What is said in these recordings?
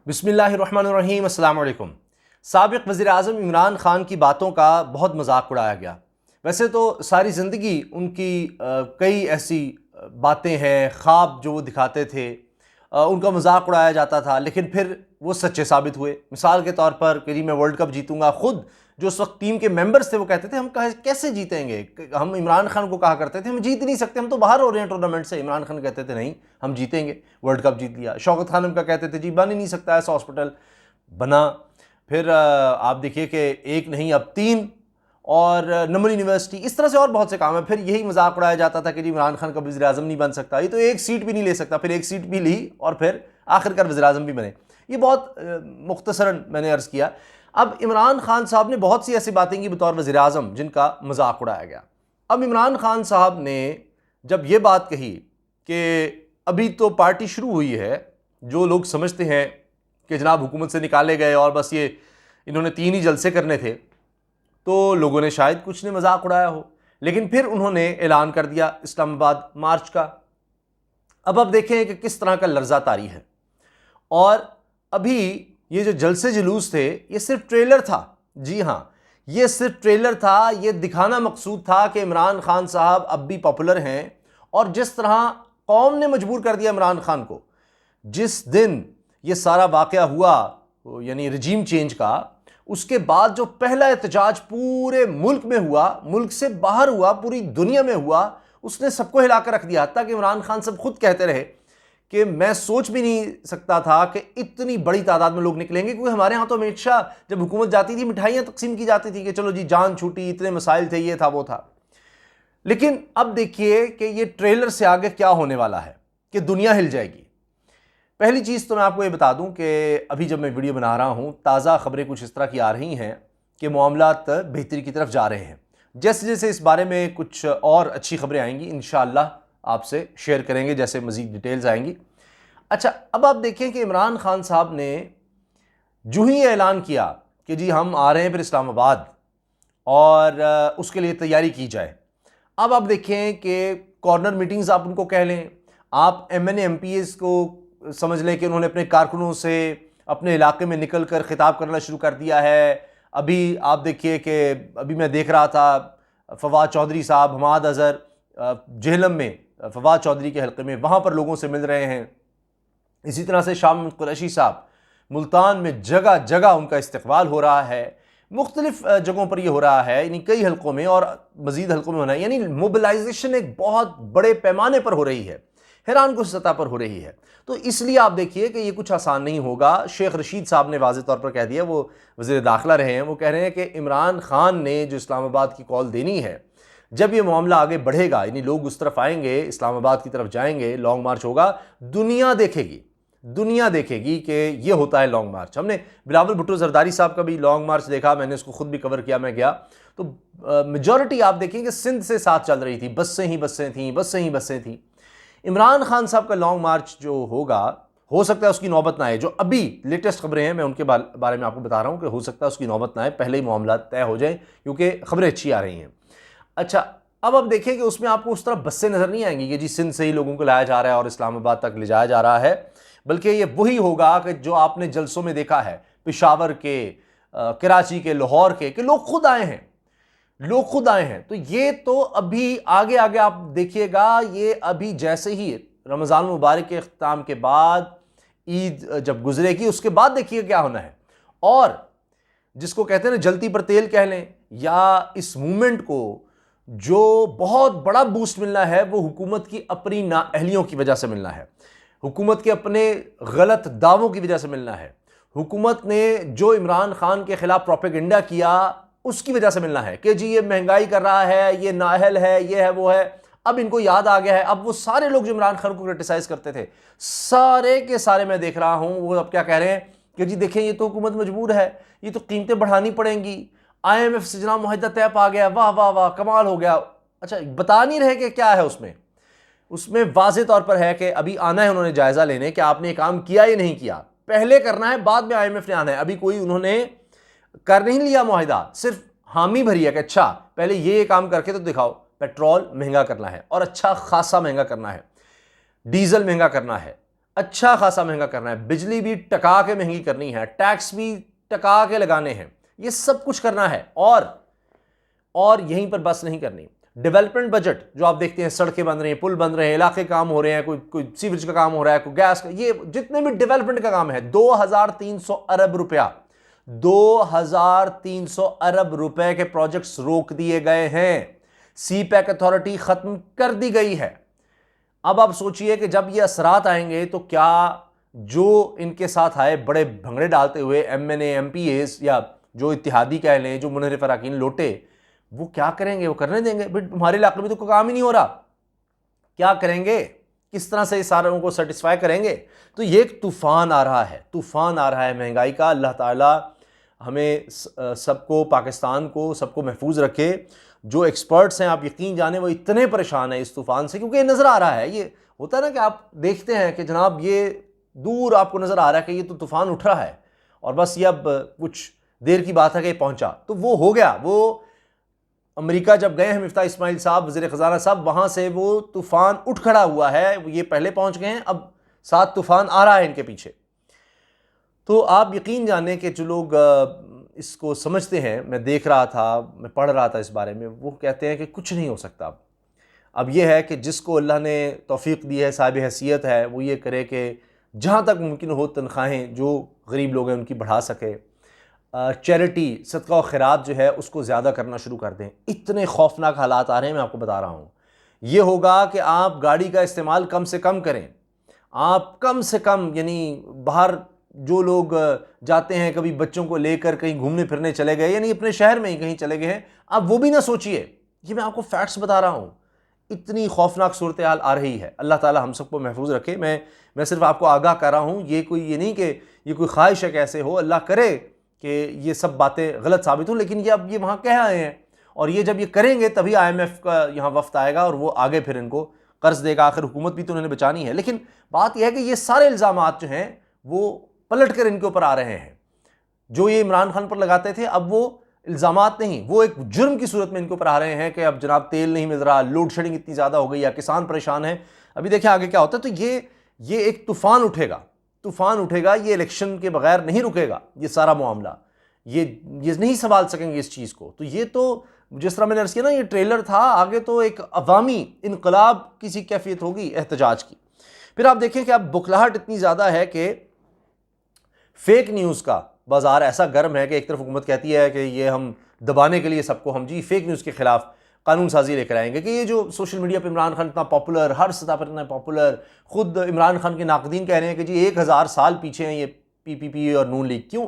बिस्मिल्लाहिर्रहमानिर्रहीम अस्सलाम वालेकुम। साबिक़ वज़ीर-ए-आज़म इमरान ख़ान की बातों का बहुत मजाक उड़ाया गया। वैसे तो सारी ज़िंदगी उनकी कई ऐसी बातें हैं, ख्वाब जो वो दिखाते थे, उनका मजाक उड़ाया जाता था, लेकिन फिर वो सच्चे साबित हुए। मिसाल के तौर पर कि जी मैं वर्ल्ड कप जीतूंगा, खुद जो उस वक्त टीम के मेंबर्स थे वो कहते थे हम कैसे जीतेंगे। हम इमरान खान को कहा करते थे हम जीत नहीं सकते, हम तो बाहर हो रहे हैं टूर्नामेंट से। इमरान खान कहते थे नहीं हम जीतेंगे, वर्ल्ड कप जीत लिया। शौकत खान का कहते थे जी बन ही नहीं सकता ऐसा हॉस्पिटल, बना। फिर आप देखिए कि एक नहीं अब 3, और नमल यूनिवर्सिटी, इस तरह से और बहुत से काम है। फिर यही मजाक उड़ाया जाता था कि जी इमरान खान कभी वज़ीर-ए-आज़म नहीं बन सकता, ये तो एक सीट भी नहीं ले सकता। फिर एक सीट भी ली और फिर आखिरकार वज़ीर-ए-आज़म भी बने। ये बहुत मुख्तसरन मैंने अर्ज़ किया। अब इमरान खान साहब ने बहुत सी ऐसी बातें की बतौर वज़ीर-ए-आज़म जिनका मजाक उड़ाया गया। अब इमरान खान साहब ने जब ये बात कही कि अभी तो पार्टी शुरू हुई है, जो लोग समझते हैं कि जनाब हुकूमत से निकाले गए और बस ये इन्होंने 3 ही जलसे करने थे, तो लोगों ने शायद कुछ ने मजाक उड़ाया हो। लेकिन फिर उन्होंने ऐलान कर दिया इस्लामाबाद मार्च का। अब आप देखें कि किस तरह का लर्जा तारी है। और अभी ये जो जलसे जुलूस थे ये सिर्फ ट्रेलर था। जी हाँ, ये सिर्फ ट्रेलर था। ये दिखाना मकसूद था कि इमरान खान साहब अब भी पॉपुलर हैं। और जिस तरह कौम ने मजबूर कर दिया इमरान खान को, जिस दिन ये सारा वाक़या हुआ यानी रजीम चेंज का, उसके बाद जो पहला एहतजाज पूरे मुल्क में हुआ, मुल्क से बाहर हुआ, पूरी दुनिया में हुआ, उसने सबको हिला कर रख दिया। हत्ता कि इमरान खान सब खुद कहते रहे कि मैं सोच भी नहीं सकता था कि इतनी बड़ी तादाद में लोग निकलेंगे, क्योंकि हमारे यहाँ तो हमेशा जब हुकूमत जाती थी मिठाइयाँ तकसीम की जाती थी कि चलो जी जान छूटी, इतने मसाइल थे, ये था वो था। लेकिन अब देखिए कि ये ट्रेलर से आगे क्या होने वाला है, कि दुनिया हिल जाएगी। पहली चीज़ तो मैं आपको ये बता दूं कि अभी जब मैं वीडियो बना रहा हूं, ताज़ा खबरें कुछ इस तरह की आ रही हैं कि मामलात बेहतरी की तरफ जा रहे हैं। जैसे जैसे इस बारे में कुछ और अच्छी खबरें आएंगी इंशाअल्लाह आपसे शेयर करेंगे, जैसे मज़ीद डिटेल्स आएंगी। अच्छा, अब आप देखें कि इमरान खान साहब ने जो ही ऐलान किया कि जी हम आ रहे हैं फिर इस्लामाबाद और उसके लिए तैयारी की जाए। अब आप देखें कि कॉर्नर मीटिंग्स आप उनको कह लें, आप MNA MPs को समझ लें कि उन्होंने अपने कारकुनों से अपने इलाके में निकल कर खिताब करना शुरू कर दिया है। अभी आप देखिए कि अभी मैं देख रहा था फवाद चौधरी साहब, हमाद अज़हर जेहलम में फवाद चौधरी के हल्के में, वहाँ पर लोगों से मिल रहे हैं। इसी तरह से शाह महमूद कुरैशी साहब, मुल्तान में जगह जगह उनका इस्तकबाल हो रहा है। मुख्तलिफ जगहों पर यह हो रहा है, यानी कई हल्कों में और मजीद हल्कों में होना है। यानी मोबिलाइजेशन एक बहुत बड़े पैमाने पर हो रही है, हैरान कुछ सतह पर हो रही है। तो इसलिए आप देखिए कि ये कुछ आसान नहीं होगा। शेख रशीद साहब ने वाज़ेह तौर पर कह दिया, वो वज़ीर दाखिला रहे हैं, वो कह रहे हैं कि इमरान खान ने जो इस्लामाबाद की कॉल देनी है, जब ये मामला आगे बढ़ेगा, यानी लोग उस तरफ आएंगे, इस्लामाबाद की तरफ जाएंगे, लॉन्ग मार्च होगा, दुनिया देखेगी, दुनिया देखेगी कि ये होता है लॉन्ग मार्च। हमने बिलावल भुट्टो जरदारी साहब का भी लॉन्ग मार्च देखा, मैंने उसको खुद भी कवर किया, मैं गया तो मेजॉरिटी आप देखेंगे सिंध से साथ चल रही थी, बसें ही बसें थी, बसें ही बसें थी। इमरान खान साहब का लॉन्ग मार्च जो होगा, हो सकता है उसकी नौबत ना आए। जो अभी लेटेस्ट खबरें हैं मैं उनके बारे में आपको बता रहा हूँ कि हो सकता है उसकी नौबत ना आए, पहले ही मामला तय हो जाए, क्योंकि खबरें अच्छी आ रही हैं। अच्छा, अब आप देखें कि उसमें आपको उस तरह बसें नज़र नहीं आएंगी कि जी सिंध से ही लोगों को लाया जा रहा है और इस्लामाबाद तक ले जाया जा रहा है, बल्कि ये वही होगा कि जो आपने जलसों में देखा है पेशावर के, कराची के, लाहौर के, कि लोग खुद आए हैं, लोग खुद आए हैं। तो ये तो अभी आगे आगे आप देखिएगा, ये अभी जैसे ही रमज़ान मुबारक के अख्ताम के बाद ईद जब गुजरेगी, उसके बाद देखिए क्या होना है। और जिसको कहते हैं ना जलती पर तेल कह लें, या इस मूवमेंट को जो बहुत बड़ा बूस्ट मिलना है वो हुकूमत की अपनी नाअहलियों की वजह से मिलना है, हुकूमत के अपने गलत दावों की वजह से मिलना है, हुकूमत ने जो इमरान खान के खिलाफ प्रोपेगेंडा किया उसकी वजह से मिलना है कि जी ये महंगाई कर रहा है, ये नाअहल है, ये है, वो है। अब इनको याद आ गया है। अब वो सारे लोग जो इमरान खान को क्रिटिसाइज करते थे, सारे के सारे मैं देख रहा हूं, वो अब क्या कह रहे हैं कि जी देखें ये तो हुकूमत मजबूर है, ये तो कीमतें बढ़ानी पड़ेंगी, IMF से जनाब मुआहदा तय पा गया, वाह वाह वाह कमाल हो गया। अच्छा, बता नहीं रहे कि क्या है उसमें। उसमें वाज़े तौर पर है कि अभी आना है उन्होंने जायज़ा लेने कि आपने काम किया या नहीं किया, पहले करना है, बाद में IMF ने आना है। अभी कोई उन्होंने कर नहीं लिया मुआहदा, सिर्फ हामी भरी है कि अच्छा पहले ये काम करके तो दिखाओ। पेट्रोल महंगा करना है और अच्छा खासा महंगा करना है, डीजल महंगा करना है, अच्छा खासा महंगा करना है, बिजली भी टका के महंगी करनी है, टैक्स भी टका के लगाने हैं, ये सब कुछ करना है। और यहीं पर बस नहीं करनी, डेवलपमेंट बजट जो आप देखते हैं, सड़कें बन रही हैं, पुल बन रहे हैं, इलाके काम हो रहे हैं, कोई सीवरेज का काम हो रहा है, कोई गैस का, ये जितने भी डेवलपमेंट का काम है, 2300 अरब रुपया, 2300 अरब रुपए के प्रोजेक्ट्स रोक दिए गए हैं। सी पैक अथॉरिटी खत्म कर दी गई है। अब आप सोचिए कि जब ये असरात आएंगे तो क्या जो इनके साथ आए बड़े भंगड़े डालते हुए एमएनए एमपीएस या जो इत्तेहादी कह लें, जो मुनहरिफ अराकीन लौटे, वो क्या करेंगे? वो करने देंगे? बट हमारे इलाके में तो कोई काम ही नहीं हो रहा, क्या करेंगे? किस तरह से सारों को सेटिस्फाई करेंगे? तो ये एक तूफान आ रहा है, तूफान आ रहा है महंगाई का। अल्लाह ताला हमें सबको, पाकिस्तान को, सबको महफूज रखे। जो एक्सपर्ट्स हैं, आप यकीन जाने, वो इतने परेशान हैं इस तूफान से, क्योंकि ये नज़र आ रहा है, ये होता है ना कि आप देखते हैं कि जनाब ये दूर आपको नज़र आ रहा है कि ये तो तूफान उठ रहा है और बस ये अब कुछ देर की बात है कि पहुंचा, तो वो हो गया। वो अमेरिका जब गए हैं मिफ्ता इस्माइल साहब, वज़ीर ख़ज़ाना साहब, वहाँ से वो तूफ़ान उठ खड़ा हुआ है, ये पहले पहुँच गए हैं, अब 7 तूफ़ान आ रहा है इनके पीछे। तो आप यकीन जाने कि जो लोग इसको समझते हैं, मैं देख रहा था, मैं पढ़ रहा था इस बारे में, वो कहते हैं कि कुछ नहीं हो सकता। अब ये है कि जिसको अल्लाह ने तौफ़ीक़ दी है, साहिब हैसियत है, वो ये करे कि जहाँ तक मुमकिन हो तनख्वाहें जो गरीब लोग हैं उनकी बढ़ा सके, चैरिटी, सदका और खैरात जो है उसको ज़्यादा करना शुरू कर दें। इतने खौफनाक हालात आ रहे हैं, मैं आपको बता रहा हूँ। ये होगा कि आप गाड़ी का इस्तेमाल कम से कम करें, आप कम से कम, यानी बाहर जो लोग जाते हैं, कभी बच्चों को लेकर कहीं घूमने फिरने चले गए, यानी अपने शहर में ही कहीं चले गए हैं, आप वो भी ना सोचिए। ये मैं आपको फैक्ट्स बता रहा हूँ, इतनी खौफनाक सूरत हाल आ रही है। अल्लाह ताला हम सबको महफूज रखे। मैं सिर्फ आपको आगाह कर रहा हूँ, ये नहीं कि ये कोई ख्वाहिश है कैसे हो, अल्लाह करे कि ये सब बातें गलत साबित हों, लेकिन ये अब ये वहाँ कह आए हैं, और ये जब ये करेंगे तभी IMF का यहाँ वफ्त आएगा और वो आगे फिर इनको कर्ज देगा। आखिर हुकूमत भी तो उन्होंने बचानी है। लेकिन बात यह है कि ये सारे इल्ज़ामात जो हैं वो पलट कर इनके ऊपर आ रहे हैं। जो ये इमरान खान पर लगाते थे, अब वो इल्ज़ामात नहीं, वो एक जुर्म की सूरत में इनके ऊपर आ रहे हैं कि अब जनाब तेल नहीं मिल रहा, लोड शेडिंग इतनी ज़्यादा हो गई, या किसान परेशान है। अभी देखिए आगे क्या होता है। तो ये एक तूफ़ान उठेगा, तूफ़ान उठेगा। ये इलेक्शन के बगैर नहीं रुकेगा ये सारा मामला, ये नहीं संभाल सकेंगे इस चीज़ को। तो ये तो जिस तरह मैंने अर्ज़ किया ना, ये ट्रेलर था, आगे तो एक अवामी इनकलाब की सी कैफियत होगी एहतजाज की। फिर आप देखें कि अब बुखलाहट इतनी ज़्यादा है कि फेक न्यूज़ का बाजार ऐसा गर्म है कि एक तरफ हुकूमत कहती है कि ये हम दबाने के लिए सबको, हम जी फेक न्यूज़ के खिलाफ कानून साजी लेकर आएंगे, कि ये जो सोशल मीडिया पर इमरान खान इतना पॉपुलर, हर सतह पर इतना पॉपुलर, खुद इमरान खान के नाकदीन कह रहे हैं कि जी 1000 साल पीछे हैं ये PPP और नून लीग। क्यों?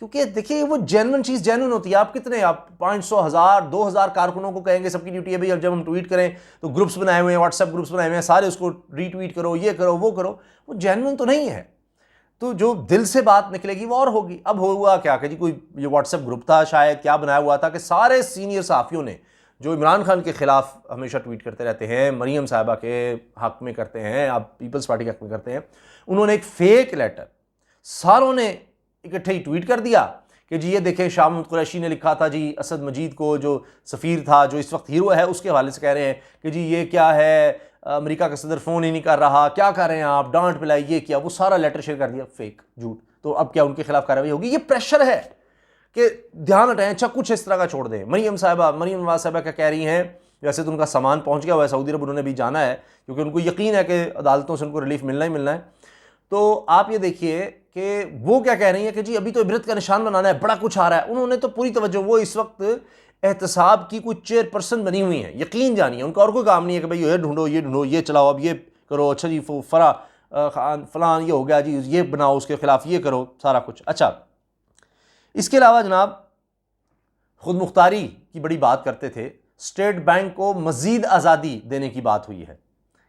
क्योंकि देखिए वो जेन्युइन चीज़ जेन्युइन होती है। आप कितने, आप 500, 1000, 2000 कारकुनों को कहेंगे, सबकी ड्यूटी है भाई, अब जब हम ट्वीट करें तो ग्रुप्स बनाए हुए हैं, व्हाट्सएप ग्रुप्स बनाए हुए हैं, सारे उसको रीट्वीट करो, ये करो, वो करो, वो जेन्युइन तो नहीं है। तो जो दिल से बात निकलेगी वो और होगी। अब हुआ क्या कि जी कोई ये व्हाट्सएप ग्रुप था, शायद क्या बनाया हुआ था कि सारे सीनियर सहाफ़ियों ने जो इमरान खान के खिलाफ हमेशा ट्वीट करते रहते हैं, मरीम साहिबा के हक़ में करते हैं, आप पीपल्स पार्टी के हक़ में करते हैं, उन्होंने एक फेक लेटर सारों ने इकट्ठे ही ट्वीट कर दिया कि जी ये देखें, शाह महमूद कुरैशी ने लिखा था जी असद मजीद को, जो सफ़ीर था, जो इस वक्त हीरो है, उसके हवाले से कह रहे हैं कि जी ये क्या है, अमेरिका का सदर फ़ोन ही नहीं कर रहा, क्या कर रहे हैं आप, डांट पिलाई, ये किया, वो सारा लेटर शेयर कर दिया, फेक, झूठ। तो अब क्या उनके खिलाफ कार्रवाई होगी? ये प्रेशर है कि ध्यान हटाएं, अच्छा कुछ इस तरह का छोड़ दें। मरीम नवाज साहबा क्या कह रही हैं, वैसे तो उनका सामान पहुंच गया हुआ है सऊदी अरब, उन्होंने भी जाना है क्योंकि उनको यकीन है कि अदालतों से उनको रिलीफ मिलना ही मिलना है। तो आप ये देखिए कि वो क्या कह रही हैं कि जी अभी तो इबरत का निशान बनाना है, बड़ा कुछ आ रहा है। उन्होंने तो पूरी तवज्जो, वो इस वक्त एहतसाब की कोई चेयरपर्सन बनी हुई है, यकीन जानिए, उनका और कोई काम नहीं है कि भाई ये ढूंढो, ये चलाओ, अब ये करो, अच्छा जी फरा खान फलान ये हो गया जी, ये बनाओ, उसके खिलाफ ये करो, सारा कुछ। अच्छा, इसके अलावा जनाब खुद मुख्तारी की बड़ी बात करते थे। स्टेट बैंक को मज़ीद आज़ादी देने की बात हुई है।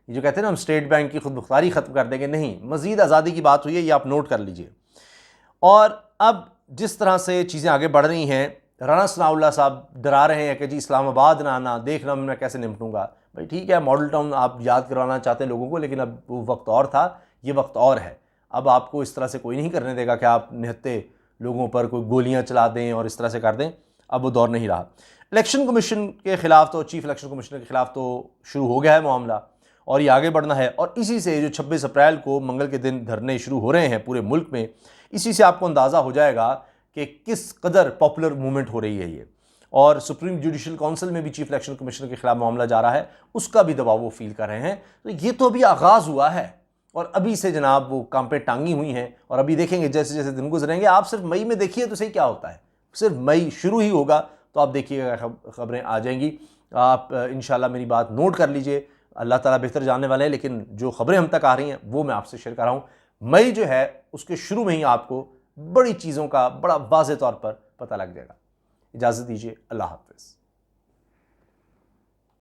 ये जो कहते हैं ना हम स्टेट बैंक की खुद मुख्तारी ख़त्म कर देंगे, नहीं, मज़ीद आज़ादी की बात हुई है, ये आप नोट कर लीजिए। और अब जिस तरह से चीज़ें आगे बढ़ रही हैं, राना सनाउल्लाह साहब डरा रहे हैं कि जी इस्लामाबाद ना आना, देखना मैं कैसे निपटूंगा। भाई ठीक है, मॉडल टाउन आप याद करवाना चाहते हैं लोगों को, लेकिन अब वो वक्त और था, ये वक्त और है। अब आपको इस तरह से कोई नहीं करने देगा कि आप निहत्ते लोगों पर कोई गोलियां चला दें और इस तरह से कर दें, अब वो दौर नहीं रहा। इलेक्शन कमीशन के ख़िलाफ़ तो, चीफ इलेक्शन कमिश्नर के ख़िलाफ़ तो शुरू हो गया है मामला, और ये आगे बढ़ना है। और इसी से जो 26 अप्रैल को मंगल के दिन धरने शुरू हो रहे हैं पूरे मुल्क में, इसी से आपको अंदाज़ा हो जाएगा कि किस कदर पॉपुलर मूवमेंट हो रही है ये। और सुप्रीम जुडिशल काउंसिल में भी चीफ इलेक्शन कमिश्नर के खिलाफ मामला जा रहा है, उसका भी दबाव वो फील कर रहे हैं। तो ये तो अभी आगाज़ हुआ है और अभी से जनाब वो काम पे टांगी हुई हैं और अभी देखेंगे जैसे जैसे दिन गुजरेंगे। आप सिर्फ मई में देखिए तो सही क्या होता है, सिर्फ मई शुरू ही होगा तो आप देखिएगा खबरें आ जाएंगी। आप इंशाल्लाह मेरी बात नोट कर लीजिए, अल्लाह ताला बेहतर जानने वाले हैं, लेकिन जो खबरें हम तक आ रही हैं वो मैं आपसे शेयर कर रहा हूँ। मई जो है उसके शुरू में ही आपको बड़ी चीज़ों का बड़ा वाज़ेह तौर पर पता लग जाएगा। इजाज़त दीजिए, अल्लाह हाफ़िज़।